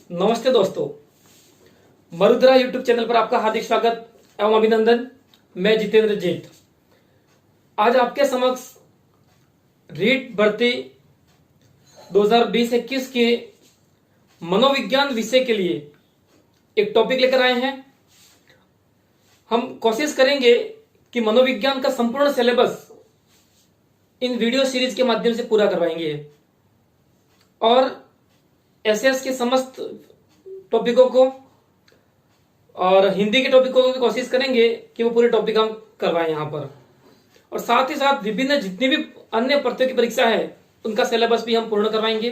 नमस्ते दोस्तों, मरुद्रा YouTube channel पर आपका हार्दिक स्वागत एवं अभिनंदन। मैं जितेंद्र जेठ आज आपके समक्ष रीट भर्ती 2020-21 के मनोविज्ञान विषय के लिए एक टॉपिक लेकर आए हैं। हम कोशिश करेंगे कि मनोविज्ञान का संपूर्ण सिलेबस इन वीडियो सीरीज के माध्यम से पूरा करवाएंगे और एसएस के समस्त टॉपिकों को और हिंदी के टॉपिकों की कोशिश करेंगे कि वो पूरे टॉपिक हम करवाएं यहाँ पर। और साथ ही साथ विभिन्न जितनी भी अन्य प्रतियोगी परीक्षा है उनका सिलेबस भी हम पूर्ण करवाएंगे।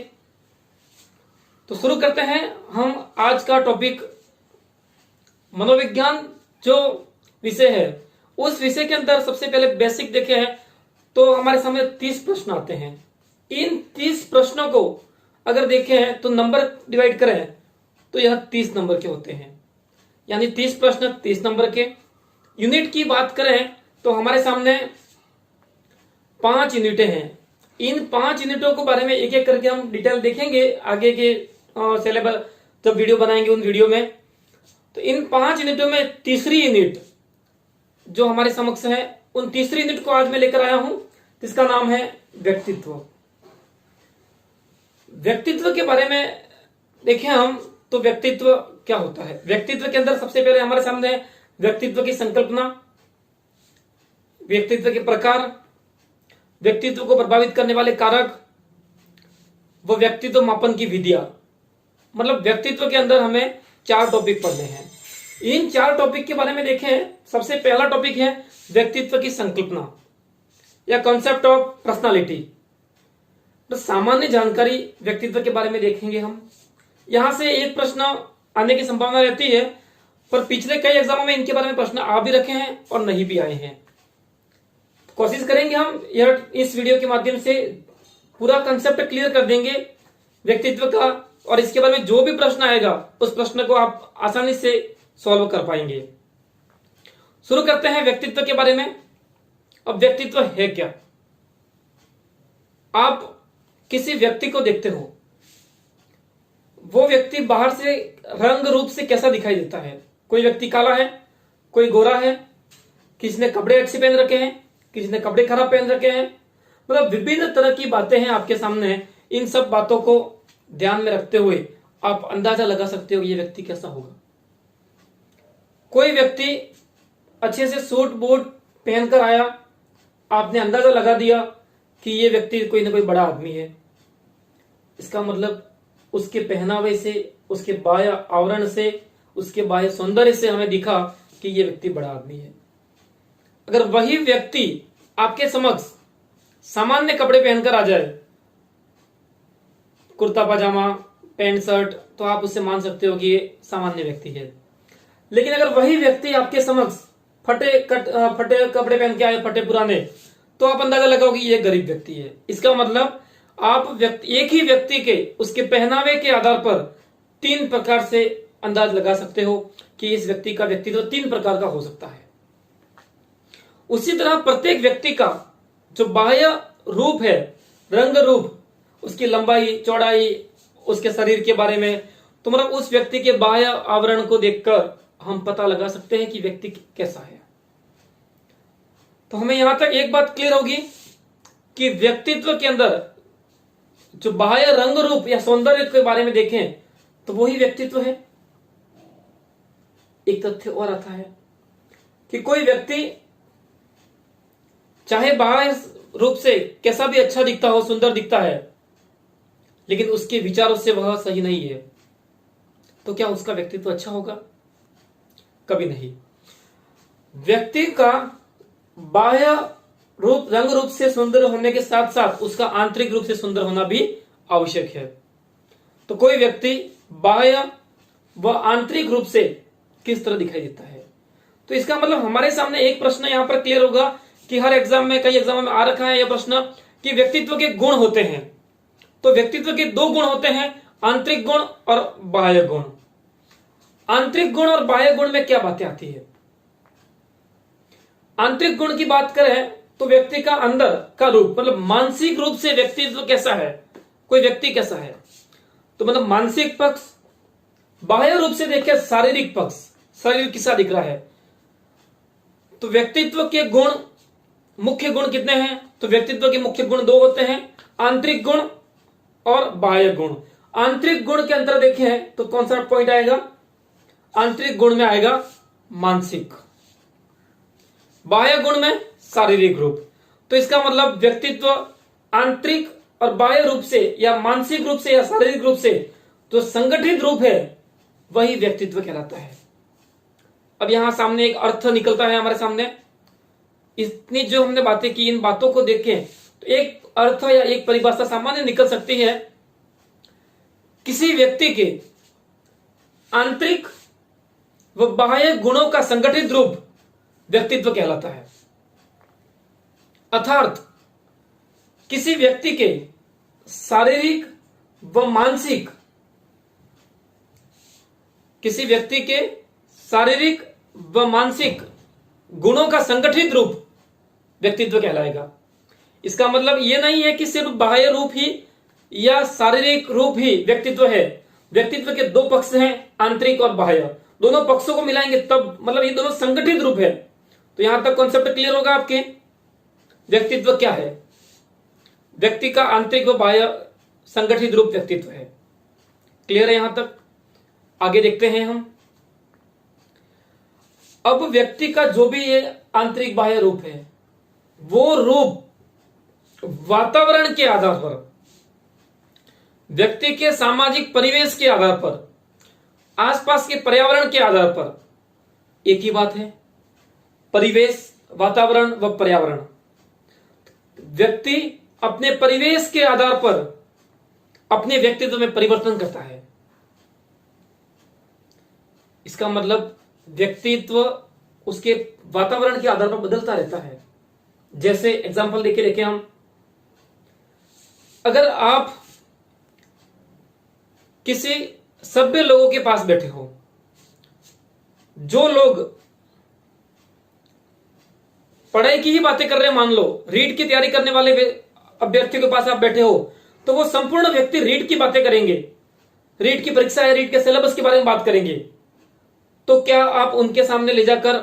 तो शुरू करते हैं हम आज का टॉपिक। मनोविज्ञान जो विषय है उस विषय के अंदर सबसे पहले बेसिक देखे हैं तो हमारे सामने 30 प्रश्न आते हैं। इन 30 प्रश्नों को अगर देखें तो नंबर डिवाइड करें तो यह 30 नंबर के होते हैं, यानी 30 प्रश्न 30 नंबर के। यूनिट की बात करें तो हमारे सामने 5 यूनिटें हैं। इन 5 यूनिटों के बारे में एक एक करके हम डिटेल देखेंगे आगे के सिलेबस जब वीडियो बनाएंगे उन वीडियो में। तो इन 5 यूनिटों में तीसरी यूनिट जो हमारे समक्ष है, उन तीसरी यूनिट को आज मैं लेकर आया हूं जिसका नाम है व्यक्तित्व। व्यक्तित्व के बारे में देखें हम तो व्यक्तित्व क्या होता है। व्यक्तित्व के अंदर सबसे पहले हमारे सामने है व्यक्तित्व की संकल्पना, व्यक्तित्व के प्रकार, व्यक्तित्व को प्रभावित करने वाले कारक, वो व्यक्तित्व मापन की विधियां। मतलब व्यक्तित्व के अंदर हमें 4 टॉपिक पढ़ने हैं। इन 4 टॉपिक के बारे में देखें, सबसे पहला टॉपिक है व्यक्तित्व की संकल्पना या कॉन्सेप्ट ऑफ पर्सनालिटी। तो सामान्य जानकारी व्यक्तित्व के बारे में देखेंगे हम। यहां से एक प्रश्न आने की संभावना रहती है, पर पिछले कई एग्जामों में इनके बारे में प्रश्न आ भी रखे हैं और नहीं भी आए हैं। तो कोशिश करेंगे हम इस वीडियो के माध्यम से पूरा कंसेप्ट क्लियर कर देंगे व्यक्तित्व का, और इसके बारे में जो भी प्रश्न आएगा उस प्रश्न को आप आसानी से सॉल्व कर पाएंगे। शुरू करते हैं व्यक्तित्व के बारे में। अब व्यक्तित्व है क्या? आप किसी व्यक्ति को देखते हो, वो व्यक्ति बाहर से रंग रूप से कैसा दिखाई देता है। कोई व्यक्ति काला है, कोई गोरा है, किसी ने कपड़े अच्छे पहन रखे हैं, किसी ने कपड़े खराब पहन रखे हैं। मतलब विभिन्न तरह की बातें हैं आपके सामने। इन सब बातों को ध्यान में रखते हुए आप अंदाजा लगा सकते हो ये व्यक्ति कैसा होगा। कोई व्यक्ति अच्छे से सूट बूट पहनकर आया, आपने अंदाजा लगा दिया कि ये व्यक्ति कोई ना कोई बड़ा आदमी है। इसका मतलब उसके पहनावे से, उसके बाह्य आवरण से, उसके बाह्य सौंदर्य से हमें दिखा कि ये व्यक्ति बड़ा आदमी है। अगर वही व्यक्ति आपके समक्ष सामान्य कपड़े पहनकर आ जाए, कुर्ता पजामा पैंट शर्ट, तो आप उससे मान सकते हो कि ये सामान्य व्यक्ति है। लेकिन अगर वही व्यक्ति आपके समक्ष फटे कपड़े पहन के आए, फटे पुराने, तो आप अंदाजा लगाओगे ये गरीब व्यक्ति है। इसका मतलब आप एक ही व्यक्ति के उसके पहनावे के आधार पर 3 प्रकार से अंदाज लगा सकते हो कि इस व्यक्ति का व्यक्तित्व 3 प्रकार का हो सकता है। उसी तरह प्रत्येक व्यक्ति का जो बाह्य रूप है, रंग रूप, उसकी लंबाई चौड़ाई, उसके शरीर के बारे में, तो मतलब उस व्यक्ति के बाह्य आवरण को देखकर हम पता लगा सकते हैं कि व्यक्ति कैसा है। तो हमें यहां तक एक बात क्लियर होगी कि व्यक्तित्व के अंदर जो बाह्य रंग रूप या सौंदर्य के बारे में देखें तो वही व्यक्तित्व है। एक तथ्य और आता है कि कोई व्यक्ति चाहे बाह्य रूप से कैसा भी अच्छा दिखता हो, सुंदर दिखता है, लेकिन उसके विचारों से वह सही नहीं है, तो क्या उसका व्यक्तित्व अच्छा होगा? कभी नहीं। व्यक्ति का बाह्य रूप, रंग रूप से सुंदर होने के साथ साथ उसका आंतरिक रूप से सुंदर होना भी आवश्यक है। तो कोई व्यक्ति बाह्य व आंतरिक रूप से किस तरह दिखाई देता है, तो इसका मतलब हमारे सामने एक प्रश्न यहां पर क्लियर होगा कि हर एग्जाम में, कई एग्जामों में आ रखा है यह प्रश्न कि व्यक्तित्व के गुण होते हैं। तो व्यक्तित्व के 2 गुण होते हैं, आंतरिक गुण और बाह्य गुण। आंतरिक गुण और बाह्य गुण में क्या बातें आती है? आंतरिक गुण की बात करें तो व्यक्ति का अंदर का रूप, मतलब मानसिक रूप से व्यक्तित्व कैसा है, कोई व्यक्ति कैसा है, तो मतलब मानसिक पक्ष, बाह्य रूप से देखिए शारीरिक पक्ष, शरीर किसा दिख रहा है। तो व्यक्तित्व के गुण, मुख्य गुण कितने हैं? तो व्यक्तित्व के मुख्य गुण दो होते हैं, आंतरिक गुण और बाह्य गुण। आंतरिक गुण के अंतर देखें तो कौन सा पॉइंट आएगा? आंतरिक गुण में आएगा मानसिक, बाह्य गुण में शारीरिक रूप। तो इसका मतलब व्यक्तित्व आंतरिक और बाह्य रूप से या मानसिक रूप से या शारीरिक रूप से जो संगठित रूप है वही व्यक्तित्व कहलाता है। अब यहां सामने एक अर्थ निकलता है हमारे सामने। इतनी जो हमने बातें की, इन बातों को देखें तो एक अर्थ या एक परिभाषा सामान्य निकल सकती है। किसी व्यक्ति के आंतरिक व बाह्य गुणों का संगठित रूप व्यक्तित्व कहलाता है। अर्थात किसी व्यक्ति के शारीरिक व मानसिक, किसी व्यक्ति के शारीरिक व मानसिक गुणों का संगठित रूप व्यक्तित्व कहलाएगा। इसका मतलब यह नहीं है कि सिर्फ बाह्य रूप ही या शारीरिक रूप ही व्यक्तित्व है। व्यक्तित्व के दो पक्ष हैं, आंतरिक और बाह्य। दोनों पक्षों को मिलाएंगे तब मतलब ये दोनों संगठित रूप है। तो यहां तक कॉन्सेप्ट क्लियर होगा आपके? व्यक्तित्व क्या है? व्यक्ति का आंतरिक व बाह्य संगठित रूप व्यक्तित्व है। क्लियर है यहां तक? आगे देखते हैं हम। अब व्यक्ति का जो भी ये आंतरिक बाह्य रूप है, वो रूप वातावरण के आधार पर, व्यक्ति के सामाजिक परिवेश के आधार पर, आसपास के पर्यावरण के आधार पर, एक ही बात है, परिवेश, वातावरण व पर्यावरण। व्यक्ति अपने परिवेश के आधार पर अपने व्यक्तित्व में परिवर्तन करता है। इसका मतलब व्यक्तित्व उसके वातावरण के आधार पर बदलता रहता है। जैसे एग्जांपल लेके देखें हम, अगर आप किसी सभ्य लोगों के पास बैठे हो, जो लोग पढ़ाई की ही बातें कर रहे हैं, मान लो रीट की तैयारी करने वाले अभ्यर्थियों के पास आप बैठे हो, तो वो संपूर्ण व्यक्ति रीट की बातें करेंगे, रीट की परीक्षा है, रीट के सिलेबस के बारे में बात करेंगे। तो क्या आप उनके सामने ले जाकर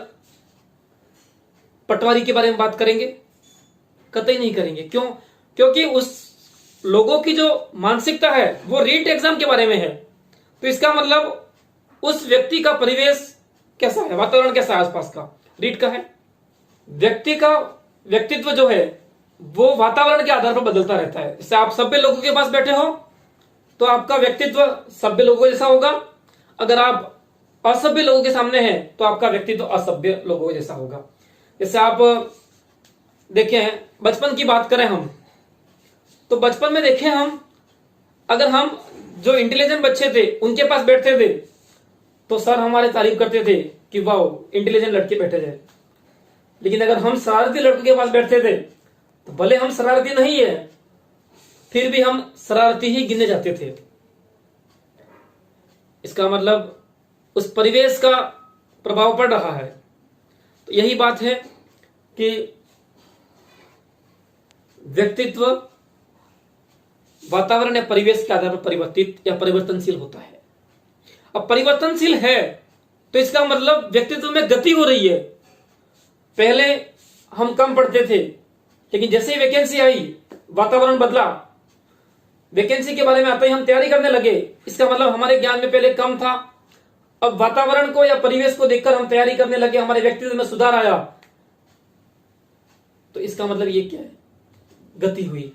पटवारी के बारे में बात करेंगे? कतई नहीं करेंगे। क्यों? क्योंकि उस लोगों की जो मानसिकता है वो रीट एग्जाम के बारे में है। तो इसका मतलब उस व्यक्ति का परिवेश कैसा है, वातावरण कैसा है आसपास का, रीट का है। व्यक्ति का व्यक्तित्व जो है वो वातावरण के आधार पर बदलता रहता है। जैसे आप सभ्य लोगों के पास बैठे हो तो आपका व्यक्तित्व सभ्य लोगों जैसा होगा। अगर आप असभ्य लोगों के सामने हैं तो आपका व्यक्तित्व असभ्य लोगों जैसा होगा। जैसे आप देखें, बचपन की बात करें हम, तो बचपन में देखें हम, अगर हम जो इंटेलिजेंट बच्चे थे उनके पास बैठते थे तो सर हमारे तारीफ करते थे कि वाह इंटेलिजेंट लड़के बैठे थे। लेकिन अगर हम शरारती लड़कों के पास बैठते थे तो भले हम शरारती नहीं है, फिर भी हम शरारती ही गिने जाते थे। इसका मतलब उस परिवेश का प्रभाव पड़ रहा है। तो यही बात है कि व्यक्तित्व वातावरण या परिवेश के आधार पर परिवर्तित या परिवर्तनशील होता है। अब परिवर्तनशील है तो इसका मतलब व्यक्तित्व में गति हो रही है। पहले हम कम पढ़ते थे, लेकिन जैसे ही वैकेंसी आई, वातावरण बदला, वैकेंसी के बारे में आते ही हम तैयारी करने लगे। इसका मतलब हमारे ज्ञान में पहले कम था, अब वातावरण को या परिवेश को देखकर हम तैयारी करने लगे, हमारे व्यक्तित्व में सुधार आया। तो इसका मतलब ये क्या है? गति हुई।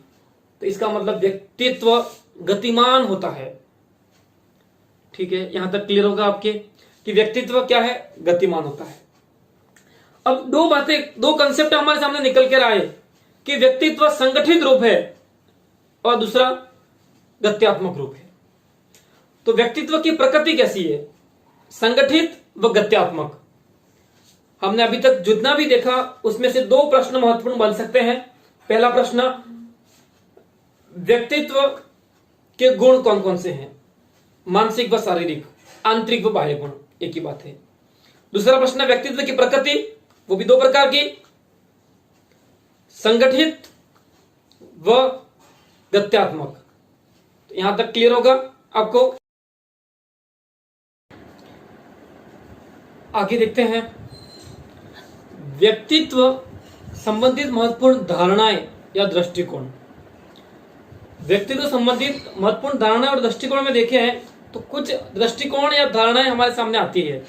तो इसका मतलब व्यक्तित्व गतिमान होता है। ठीक है, यहां तक क्लियर होगा आपके कि व्यक्तित्व क्या है? गतिमान होता है। अब दो बातें, दो कंसेप्ट हमारे सामने निकल कर आए कि व्यक्तित्व संगठित रूप है और दूसरा गत्यात्मक रूप है। तो व्यक्तित्व की प्रकृति कैसी है? संगठित व गत्यात्मक। हमने अभी तक जितना भी देखा उसमें से दो प्रश्न महत्वपूर्ण बन सकते हैं। पहला प्रश्न, व्यक्तित्व के गुण कौन कौन से हैं? मानसिक व शारीरिक, आंतरिक व बाह्य गुण, एक ही बात है। दूसरा प्रश्न, व्यक्तित्व की प्रकृति, वो भी दो प्रकार की, संगठित व गत्यात्मक। तो यहां तक क्लियर होगा आपको। आगे देखते हैं, व्यक्तित्व संबंधित महत्वपूर्ण धारणाएं या दृष्टिकोण। व्यक्तित्व संबंधित महत्वपूर्ण धारणाएं और दृष्टिकोण में देखे हैं तो कुछ दृष्टिकोण या धारणाएं हमारे सामने आती है।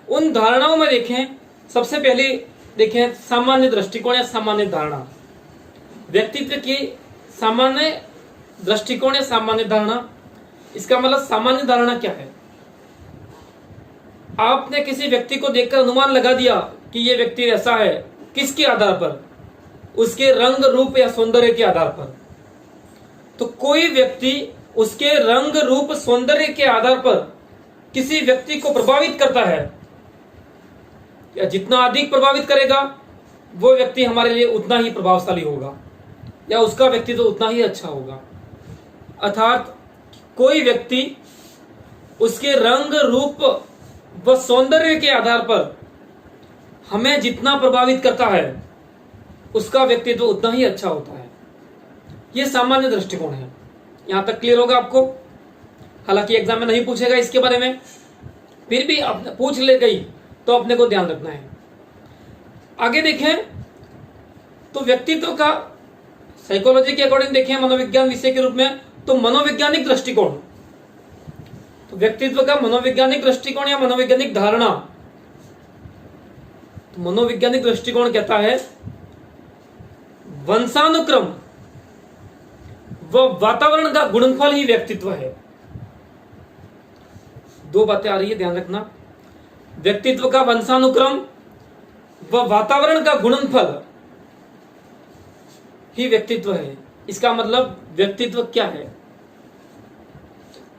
उन धारणाओं में देखें, सबसे पहले देखें सामान्य दृष्टिकोण या सामान्य धारणा। व्यक्तित्व की सामान्य दृष्टिकोण या सामान्य धारणा, इसका मतलब सामान्य धारणा क्या है? आपने किसी व्यक्ति को देखकर अनुमान लगा दिया कि यह व्यक्ति ऐसा है, किसके आधार पर? उसके रंग, रूप या सौंदर्य के आधार पर। तो कोई व्यक्ति उसके रंग, रूप, सौंदर्य के आधार पर किसी व्यक्ति को प्रभावित करता है, या जितना अधिक प्रभावित करेगा वो व्यक्ति हमारे लिए उतना ही प्रभावशाली होगा, या उसका व्यक्तित्व उतना ही अच्छा होगा। अर्थात कोई व्यक्ति उसके रंग, रूप व सौंदर्य के आधार पर हमें जितना प्रभावित करता है उसका व्यक्तित्व उतना ही अच्छा होता है। यह सामान्य दृष्टिकोण है। यहां तक क्लियर होगा आपको? हालांकि एग्जाम में नहीं पूछेगा इसके बारे में, फिर भी पूछ ले गई तो अपने को ध्यान रखना है। आगे देखें तो व्यक्तित्व का साइकोलॉजी के अकॉर्डिंग देखें, मनोविज्ञान विषय के रूप में, तो मनोवैज्ञानिक दृष्टिकोण, तो व्यक्तित्व का मनोवैज्ञानिक दृष्टिकोण या मनोवैज्ञानिक धारणा। तो मनोवैज्ञानिक दृष्टिकोण कहता है वंशानुक्रम व वातावरण का गुणनफल ही व्यक्तित्व है। दो बातें आ रही है, ध्यान रखना। व्यक्तित्व का वंशानुक्रम व वातावरण का गुणनफल ही व्यक्तित्व है। इसका मतलब व्यक्तित्व क्या है?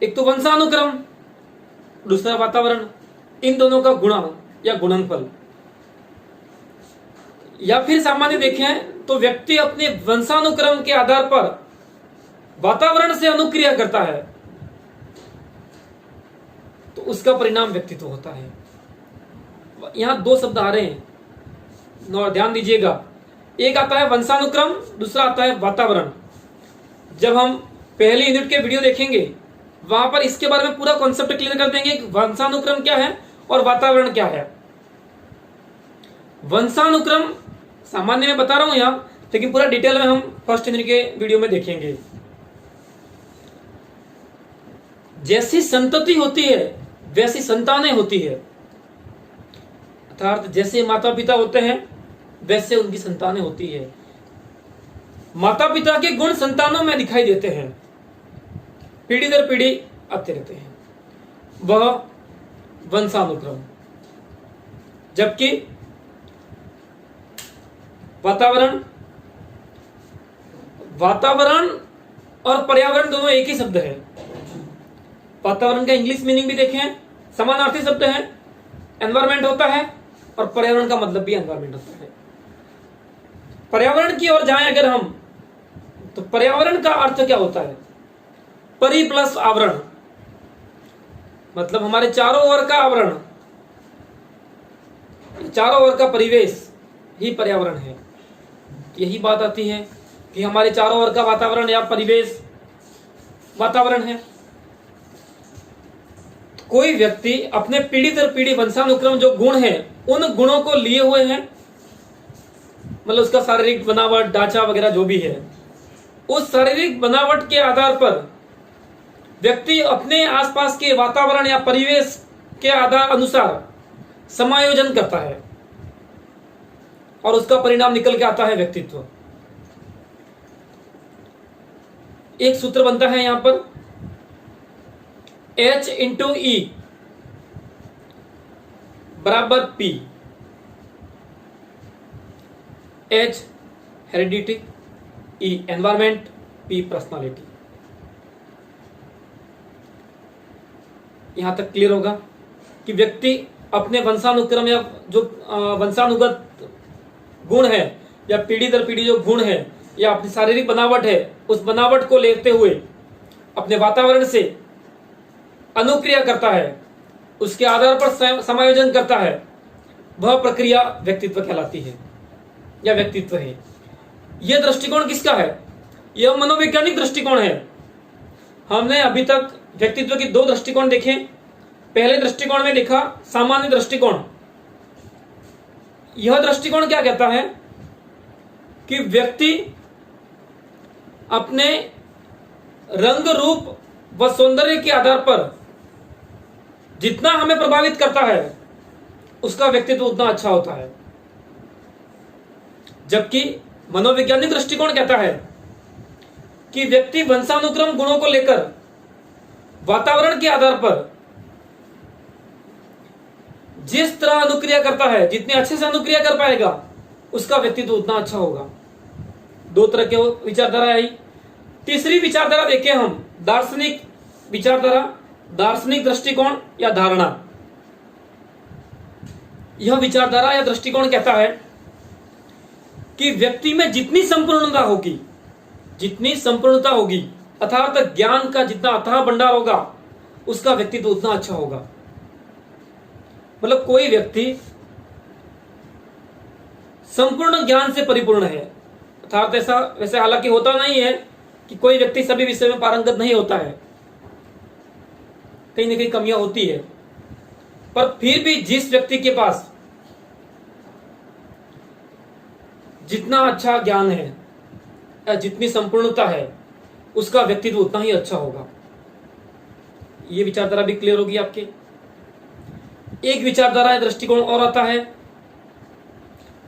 एक तो वंशानुक्रम, दूसरा वातावरण, इन दोनों का गुणा या गुणनफल। या फिर सामान्य देखें तो व्यक्ति अपने वंशानुक्रम के आधार पर वातावरण से अनुक्रिया करता है तो उसका परिणाम व्यक्तित्व होता है। यहां दो शब्द आ रहे हैं, और ध्यान दीजिएगा। एक आता है वंशानुक्रम, दूसरा आता है वातावरण। जब हम पहले यूनिट के वीडियो देखेंगे वहां पर इसके बारे में पूरा कॉन्सेप्ट क्लियर कर देंगे कि वंशानुक्रम क्या है और वातावरण क्या है। वंशानुक्रम सामान्य में बता रहा हूं यहां, लेकिन पूरा डिटेल में हम फर्स्ट यूनिट के वीडियो में देखेंगे। जैसी संतति होती है वैसी संतानें होती है। अर्थात जैसे माता पिता होते हैं वैसे उनकी संतानें होती है। माता पिता के गुण संतानों में दिखाई देते हैं, पीढ़ी दर पीढ़ी आते रहते हैं, वह वंशानुक्रम। जबकि वातावरण और पर्यावरण दोनों एक ही शब्द है। वातावरण का इंग्लिश मीनिंग भी देखें, समानार्थी शब्द है। एनवायरमेंट होता है और पर्यावरण का मतलब भी एनवायरमेंट होता है। पर्यावरण की ओर जाएं अगर हम, तो पर्यावरण का अर्थ क्या होता है? परि प्लस आवरण, मतलब हमारे चारों ओर का आवरण, चारों ओर का परिवेश ही पर्यावरण है। यही बात आती है कि हमारे चारों ओर का वातावरण या परिवेश वातावरण है। कोई व्यक्ति अपने पीढ़ी दर पीढ़ी वंशानुक्रम जो गुण है उन गुणों को लिए हुए हैं, मतलब उसका शारीरिक बनावट, ढांचा वगैरह जो भी है, उस शारीरिक बनावट के आधार पर व्यक्ति अपने आसपास के वातावरण या परिवेश के आधार अनुसार समायोजन करता है और उसका परिणाम निकल के आता है व्यक्तित्व। एक सूत्र बनता है यहां पर H इंटू E बराबर P। H heredity, E environment, P personality. यहां तक क्लियर होगा कि व्यक्ति अपने वंशानुक्रम या जो वंशानुगत गुण है या पीढ़ी दर पीढ़ी जो गुण है या अपनी शारीरिक बनावट है, उस बनावट को लेते हुए अपने वातावरण से अनुक्रिया करता है, उसके आधार पर समायोजन करता है। वह प्रक्रिया व्यक्तित्व कहलाती है या व्यक्तित्व है। यह दृष्टिकोण किसका है? यह मनोवैज्ञानिक दृष्टिकोण है। हमने अभी तक व्यक्तित्व की दो दृष्टिकोण देखे। पहले दृष्टिकोण में देखा सामान्य दृष्टिकोण, यह दृष्टिकोण क्या कहता है कि व्यक्ति अपने रंग, रूप व सौंदर्य के आधार पर जितना हमें प्रभावित करता है उसका व्यक्तित्व उतना अच्छा होता है। जबकि मनोवैज्ञानिक दृष्टिकोण कहता है कि व्यक्ति वंशानुक्रम गुणों को लेकर वातावरण के आधार पर जिस तरह अनुक्रिया करता है, जितने अच्छे से अनुक्रिया कर पाएगा उसका व्यक्तित्व उतना अच्छा होगा। दो तरह के विचारधारा आई। तीसरी विचारधारा देखें हम, दार्शनिक विचारधारा, दार्शनिक दृष्टिकोण या धारणा। यह विचारधारा या दृष्टिकोण कहता है कि व्यक्ति में जितनी संपूर्णता होगी अर्थात ज्ञान का जितना अथाह भंडार होगा उसका व्यक्तित्व उतना अच्छा होगा। मतलब कोई व्यक्ति संपूर्ण ज्ञान से परिपूर्ण है, अर्थात ऐसा वैसे हालांकि होता नहीं है कि कोई व्यक्ति सभी विषय में पारंगत नहीं होता है, कहीं ना कहीं कमियां होती है, पर फिर भी जिस व्यक्ति के पास जितना अच्छा ज्ञान है या जितनी संपूर्णता है उसका व्यक्तित्व उतना ही अच्छा होगा। ये विचारधारा भी क्लियर होगी आपके। एक विचारधारा या दृष्टिकोण और आता है,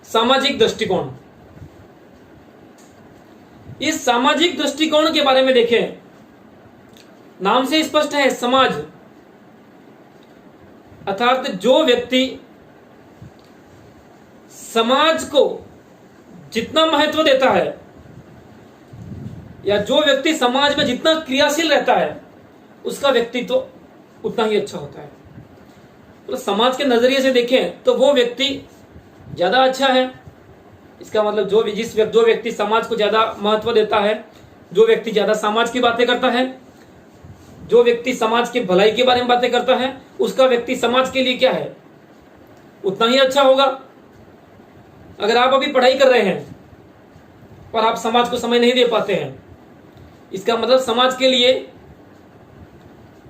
सामाजिक दृष्टिकोण। इस सामाजिक दृष्टिकोण के बारे में देखें, नाम से स्पष्ट है, समाज, अर्थात जो व्यक्ति समाज को जितना महत्व देता है या जो व्यक्ति समाज में जितना क्रियाशील रहता है उसका व्यक्तित्व उतना ही अच्छा होता है। तो समाज के नजरिए से देखें तो वो व्यक्ति ज्यादा अच्छा है। इसका मतलब जो व्यक्ति समाज को ज्यादा महत्व देता है, जो व्यक्ति ज्यादा समाज की बातें करता है, जो व्यक्ति समाज की भलाई के बारे में बातें करता है, उसका व्यक्ति समाज के लिए क्या है उतना ही अच्छा होगा। अगर आप अभी पढ़ाई कर रहे हैं पर आप समाज को समय नहीं दे पाते हैं, इसका मतलब समाज के लिए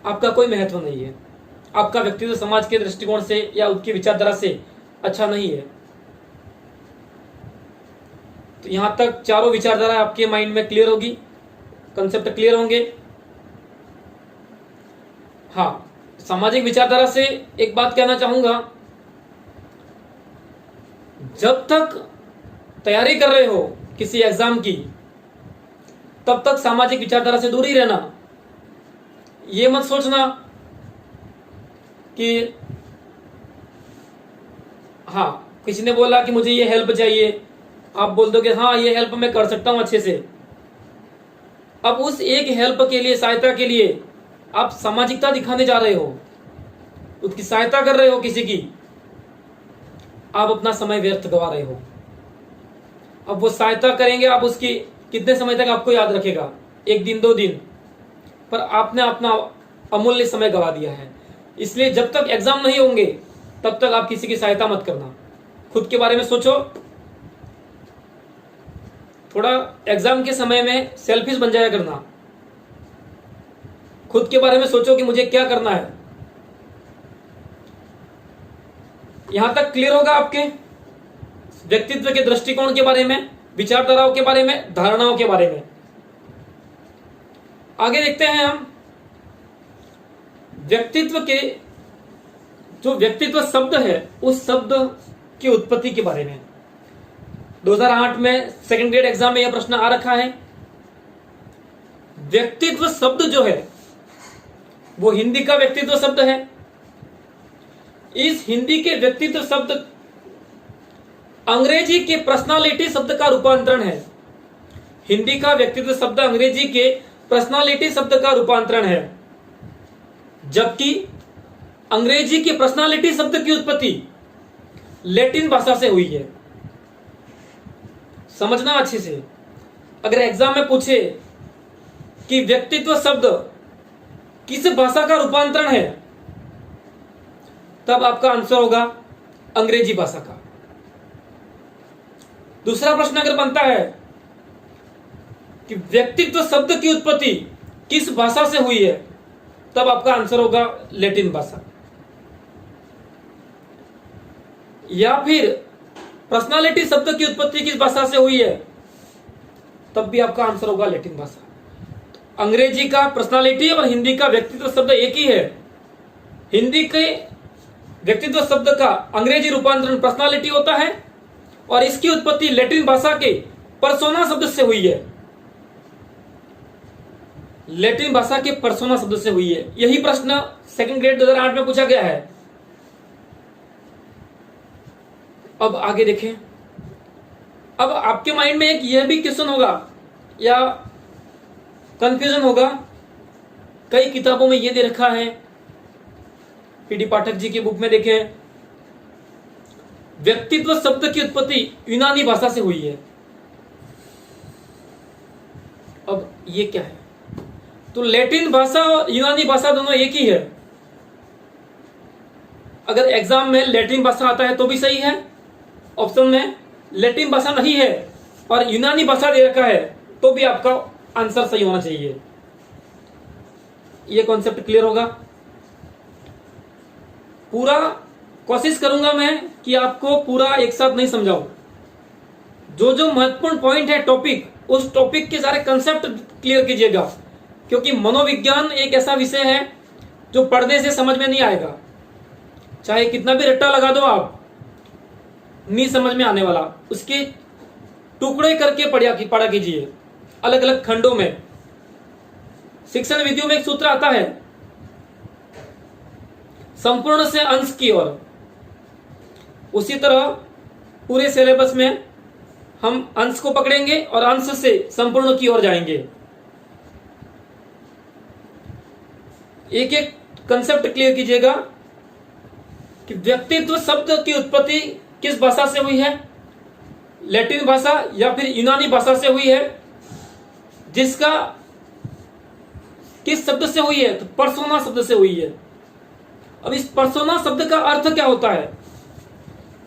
आपका कोई महत्व नहीं है, आपका व्यक्तित्व समाज के दृष्टिकोण से या उसकी विचारधारा से अच्छा नहीं है। तो यहां तक चारों विचारधारा आपके माइंड में क्लियर होगी, कंसेप्ट क्लियर होंगे। हाँ, सामाजिक विचारधारा से एक बात कहना चाहूंगा, जब तक तैयारी कर रहे हो किसी एग्जाम की तब तक सामाजिक विचारधारा से दूर ही रहना। ये मत सोचना कि हाँ किसी ने बोला कि मुझे ये हेल्प चाहिए, आप बोल दोगे हाँ ये हेल्प मैं कर सकता हूं अच्छे से। अब उस एक हेल्प के लिए, सहायता के लिए आप सामाजिकता दिखाने जा रहे हो, उसकी सहायता कर रहे हो किसी की, आप अपना समय व्यर्थ गवा रहे हो। अब वो सहायता करेंगे, आप उसकी कितने समय तक आपको याद रखेगा, 1 दिन 2 दिन, पर आपने अपना अमूल्य समय गवा दिया है। इसलिए जब तक एग्जाम नहीं होंगे तब तक आप किसी की सहायता मत करना, खुद के बारे में सोचो। थोड़ा एग्जाम के समय में सेल्फिश बन जाया करना, खुद के बारे में सोचो कि मुझे क्या करना है। यहां तक क्लियर होगा आपके व्यक्तित्व के दृष्टिकोण के बारे में, विचारधाराओं के बारे में, धारणाओं के बारे में। आगे देखते हैं हम व्यक्तित्व के, जो व्यक्तित्व शब्द है उस शब्द की उत्पत्ति के बारे में। 2008 में सेकंड ग्रेड एग्जाम में यह प्रश्न आ रखा है। व्यक्तित्व शब्द जो है वो हिंदी का व्यक्तित्व शब्द है। इस हिंदी के व्यक्तित्व शब्द अंग्रेजी के पर्सनालिटी शब्द का रूपांतरण है। हिंदी का व्यक्तित्व शब्द अंग्रेजी के पर्सनालिटी शब्द का रूपांतरण है, जबकि अंग्रेजी की पर्सनालिटी शब्द की उत्पत्ति लैटिन भाषा से हुई है। समझना अच्छे से। अगर एग्जाम में पूछे कि व्यक्तित्व शब्द किस भाषा का रूपांतरण है, तब आपका आंसर होगा अंग्रेजी भाषा का। दूसरा प्रश्न अगर बनता है कि व्यक्तित्व शब्द की उत्पत्ति किस भाषा से हुई है, तब आपका आंसर होगा लैटिन भाषा। या फिर पर्सनालिटी शब्द की उत्पत्ति किस भाषा से हुई है, तब भी आपका आंसर होगा लैटिन भाषा। अंग्रेजी का पर्सनालिटी और हिंदी का व्यक्तित्व शब्द एक ही है। हिंदी के व्यक्तित्व शब्द का अंग्रेजी रूपांतरण पर्सनालिटी होता है और इसकी उत्पत्ति लैटिन भाषा के पर्सोना शब्द से हुई है। लैटिन भाषा के पर्सोना शब्द से हुई है। यही प्रश्न सेकंड ग्रेड 2008 में पूछा गया है। अब आगे देखें। अब आपके माइंड में एक यह भी क्वेश्चन होगा या कंफ्यूजन होगा, कई किताबों में यह दे रखा है, पीडी पाठक जी की बुक में देखें, व्यक्तित्व शब्द की उत्पत्ति यूनानी भाषा से हुई है। अब ये क्या है? तो लैटिन भाषा और यूनानी भाषा दोनों एक ही है। अगर एग्जाम में लैटिन भाषा आता है तो भी सही है, ऑप्शन में लैटिन भाषा नहीं है और यूनानी भाषा दे रखा है तो भी आपका आंसर सही होना चाहिए। यह कॉन्सेप्ट क्लियर होगा। पूरा कोशिश करूंगा मैं कि आपको पूरा एक साथ नहीं समझाऊं। जो जो महत्वपूर्ण पॉइंट है टॉपिक, उस टॉपिक के सारे कंसेप्ट क्लियर कीजिएगा, क्योंकि मनोविज्ञान एक ऐसा विषय है जो पढ़ने से समझ में नहीं आएगा। चाहे कितना भी रट्टा लगा दो आप, नहीं समझ में आने वाला। उसके टुकड़े करके पढ़ा कीजिए अलग अलग खंडों में। शिक्षण विधियों में एक सूत्र आता है, संपूर्ण से अंश की ओर। उसी तरह पूरे सिलेबस में हम अंश को पकड़ेंगे और अंश से संपूर्ण की ओर जाएंगे। एक एक कंसेप्ट क्लियर कीजिएगा कि व्यक्तित्व शब्द की उत्पत्ति किस भाषा से हुई है, लैटिन भाषा या फिर यूनानी भाषा से हुई है, जिसका किस शब्द से हुई है, तो पर्सोना शब्द से हुई है। अब इस पर्सोना शब्द का अर्थ क्या होता है?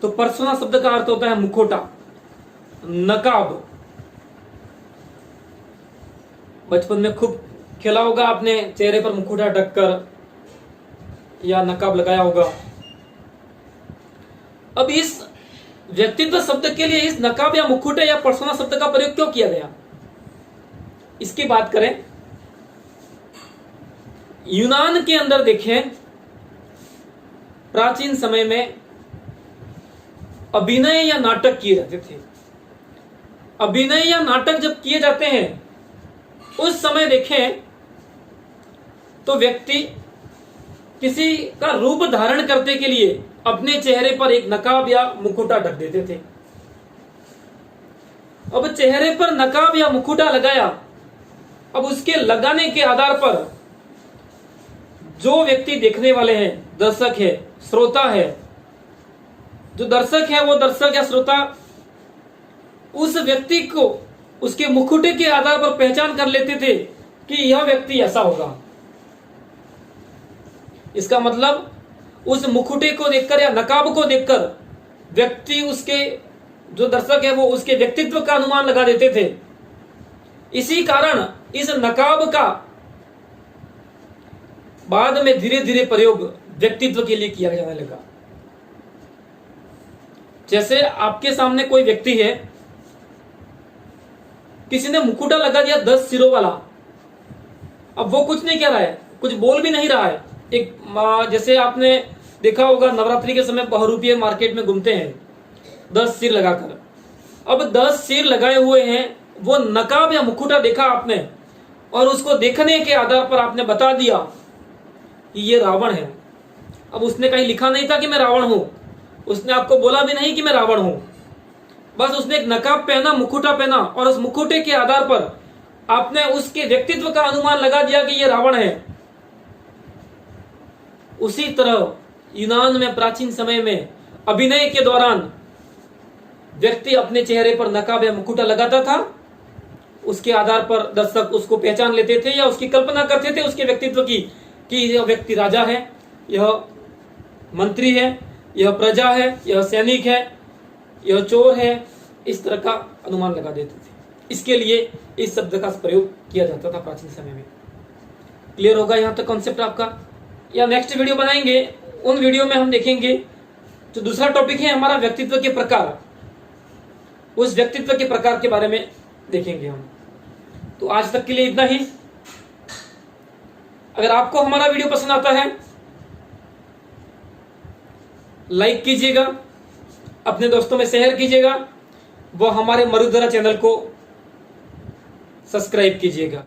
तो पर्सोना शब्द का अर्थ होता है मुखौटा, नकाब। बचपन में खूब खेला होगा आपने, चेहरे पर मुखौटा ढककर या नकाब लगाया होगा। अब इस व्यक्तित्व शब्द के लिए इस नकाब या मुखौटे या पर्सोना शब्द का प्रयोग क्यों किया गया, इसकी बात करें। यूनान के अंदर देखें, प्राचीन समय में अभिनय या नाटक किए जाते थे। अभिनय या नाटक जब किए जाते हैं, उस समय देखें तो व्यक्ति किसी का रूप धारण करने के लिए अपने चेहरे पर एक नकाब या मुखौटा ढक देते थे। अब चेहरे पर नकाब या मुखौटा लगाया, अब उसके लगाने के आधार पर जो व्यक्ति देखने वाले हैं, दर्शक है, श्रोता है, जो दर्शक है वो दर्शक या श्रोता उस व्यक्ति को उसके मुखौटे के आधार पर पहचान कर लेते थे कि यह व्यक्ति ऐसा होगा। इसका मतलब उस मुखौटे को देखकर या नकाब को देखकर व्यक्ति, उसके जो दर्शक है वो उसके व्यक्तित्व का अनुमान लगा देते थे। इसी कारण इस नकाब का बाद में धीरे धीरे प्रयोग व्यक्तित्व के लिए किया जाने लगा। जैसे आपके सामने कोई व्यक्ति है, किसी ने मुखौटा लगा दिया 10 सिरों वाला, अब वो कुछ नहीं कह रहा है, कुछ बोल भी नहीं रहा है। एक जैसे आपने देखा होगा नवरात्रि के समय बहुरूपिये मार्केट में घूमते हैं 10 सिर लगाकर। अब 10 सिर लगाए हुए हैं, वो नकाब या मुखौटा देखा आपने और उसको देखने के आधार पर आपने बता दिया कि ये रावण है। अब उसने कहीं लिखा नहीं था कि मैं रावण हूं, उसने आपको बोला भी नहीं कि मैं रावण हूं, बस उसने एक नकाब पहना, मुखौटा पहना और उस मुखौटे के आधार पर आपने उसके व्यक्तित्व का अनुमान लगा दिया कि ये रावण है। उसी तरह यूनान में प्राचीन समय में अभिनय के दौरान व्यक्ति अपने चेहरे पर नकाब या मुखौटा लगाता था, उसके आधार पर दर्शक उसको पहचान लेते थे या उसकी कल्पना करते थे उसके व्यक्तित्व की कि यह व्यक्ति राजा है, यह मंत्री है, यह प्रजा है, यह सैनिक है, यह चोर है। इस तरह का अनुमान लगा देते थे। इसके लिए इस शब्द का प्रयोग किया जाता था प्राचीन समय में। क्लियर होगा यहां तक कॉन्सेप्ट आपका? या नेक्स्ट वीडियो बनाएंगे, उन वीडियो में हम देखेंगे जो दूसरा टॉपिक है हमारा व्यक्तित्व के प्रकार। उस व्यक्तित्व के प्रकार के बारे में देखेंगे हम। तो आज तक के लिए इतना ही। अगर आपको हमारा वीडियो पसंद आता है लाइक कीजिएगा, अपने दोस्तों में शेयर कीजिएगा, वो हमारे मरुधरा चैनल को सब्सक्राइब कीजिएगा।